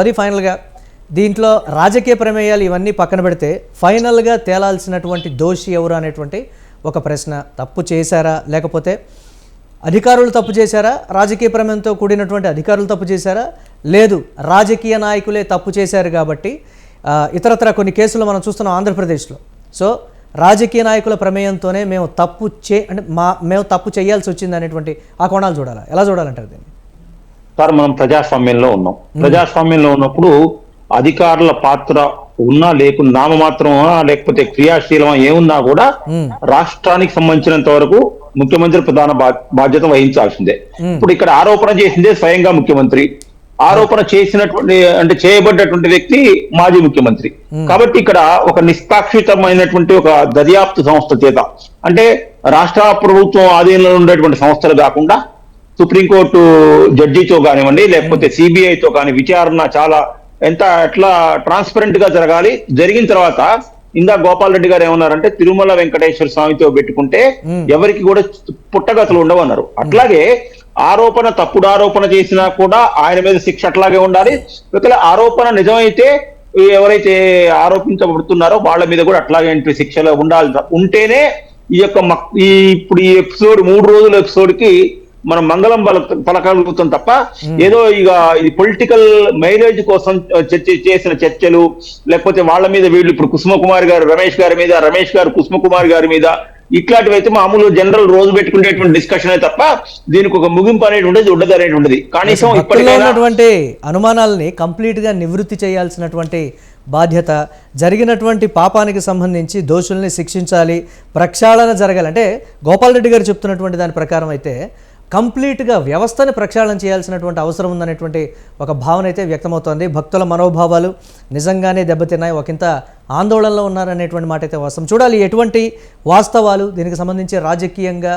అది ఫైనల్గా దీంట్లో రాజకీయ ప్రమేయాలు ఇవన్నీ పక్కన పెడితే ఫైనల్గా తేలాల్సినటువంటి దోషి ఎవరు అనేటువంటి ఒక ప్రశ్న. తప్పు చేశారా, లేకపోతే అధికారులు తప్పు చేశారా, రాజకీయ ప్రమేయంతో కూడినటువంటి అధికారులు తప్పు చేశారా, లేదు రాజకీయ నాయకులే తప్పు చేశారు కాబట్టి ఇతరత్ర కొన్ని కేసులు మనం చూస్తున్నాం ఆంధ్రప్రదేశ్లో. సో రాజకీయ నాయకుల ప్రమేయంతోనే మేము తప్పు చేయాల్సి వచ్చింది అనేటువంటి ఆ కోణాలు చూడాలా, ఎలా చూడాలంటారు దీన్ని? సార్, మనం ప్రజాస్వామ్యంలో ఉన్నాం. ప్రజాస్వామ్యంలో ఉన్నప్పుడు అధికారుల పాత్ర ఉన్నా లేకున్నా, నామమాత్రమా లేకపోతే క్రియాశీలమా ఏమున్నా కూడా రాష్ట్రానికి సంబంధించినంత వరకు ముఖ్యమంత్రి ప్రధాన బాధ్యత వహించాల్సిందే. ఇప్పుడు ఇక్కడ ఆరోపణ చేసిందే స్వయంగా ముఖ్యమంత్రి, ఆరోపణ చేయబడ్డటువంటి వ్యక్తి మాజీ ముఖ్యమంత్రి. కాబట్టి ఇక్కడ ఒక నిష్పాక్షితమైనటువంటి ఒక దర్యాప్తు సంస్థ చేత, అంటే రాష్ట్ర ప్రభుత్వం ఆధీనంలో ఉండేటువంటి సంస్థలు కాకుండా సుప్రీంకోర్టు జడ్జితో కానివ్వండి, లేకపోతే సిబిఐతో కానీ విచారణ చాలా ఎట్లా ట్రాన్స్పరెంట్ గా జరగాలి. జరిగిన తర్వాత ఇందా గోపాల్ రెడ్డి గారు ఏమన్నారంటే తిరుమల వెంకటేశ్వర స్వామితో పెట్టుకుంటే ఎవరికి కూడా పుట్టగతులు ఉండవు అన్నారు. అట్లాగే తప్పుడు ఆరోపణ చేసినా కూడా ఆయన మీద శిక్ష అట్లాగే ఉండాలి. ఒకవేళ ఆరోపణ నిజమైతే ఎవరైతే ఆరోపించబడుతున్నారో వాళ్ళ మీద కూడా అట్లాగే శిక్షలు ఉంటేనే ఇప్పుడు ఈ ఎపిసోడ్ 3 రోజుల ఎపిసోడ్ కి మనం మంగళం పలకగలుగుతాం తప్ప ఏదో ఇక ఇది పొలిటికల్ మైలేజ్ కోసం చేసిన చర్చలు, లేకపోతే వాళ్ళ మీద వీళ్ళు ఇప్పుడు కుసుమకుమార్ గారు రమేష్ గారి మీద, రమేష్ గారు కుసుమకుమార్ గారి మీద, ఇట్లాంటివైతే మామూలు జనరల్ రోజు పెట్టుకునేటువంటి డిస్కషన్ తప్ప దీనికి ఒక ముగింపు అనేది ఉండదు అనేటువంటిది. కనీసం ఇప్పటికైనటువంటి అనుమానాలని కంప్లీట్ గా నివృత్తి చేయాల్సినటువంటి బాధ్యత, జరిగినటువంటి పాపానికి సంబంధించి దోషుల్ని శిక్షించాలి, ప్రక్షాళన జరగాలి. అంటే గోపాల్ రెడ్డి గారు చెప్తున్నటువంటి దాని ప్రకారం అయితే కంప్లీట్గా వ్యవస్థని ప్రక్షాళన చేయాల్సినటువంటి అవసరం ఉందనేటువంటి ఒక భావన అయితే వ్యక్తమవుతోంది. భక్తుల మనోభావాలు నిజంగానే దెబ్బతిన్నాయి, ఒకంత ఆందోళనలో ఉన్నారనేటువంటి మాట అయితే వాస్తవం. చూడాలి ఎటువంటి వాస్తవాలు దీనికి సంబంధించి రాజకీయంగా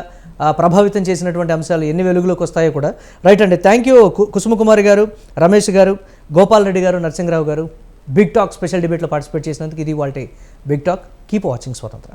ప్రభావితం చేసినటువంటి అంశాలు ఎన్ని వెలుగులోకి వస్తాయో కూడా. రైట్ అండి, థ్యాంక్ యూ కుసుమకుమారి గారు, రమేష్ గారు, గోపాల్ రెడ్డి గారు, నరసింహరావు గారు బిగ్ టాక్ స్పెషల్ డిబేట్లో పార్టిసిపేట్ చేసినందుకు. ఇది వాళ్ళ బిగ్ టాక్. కీప్ వాచింగ్ స్వతంత్ర.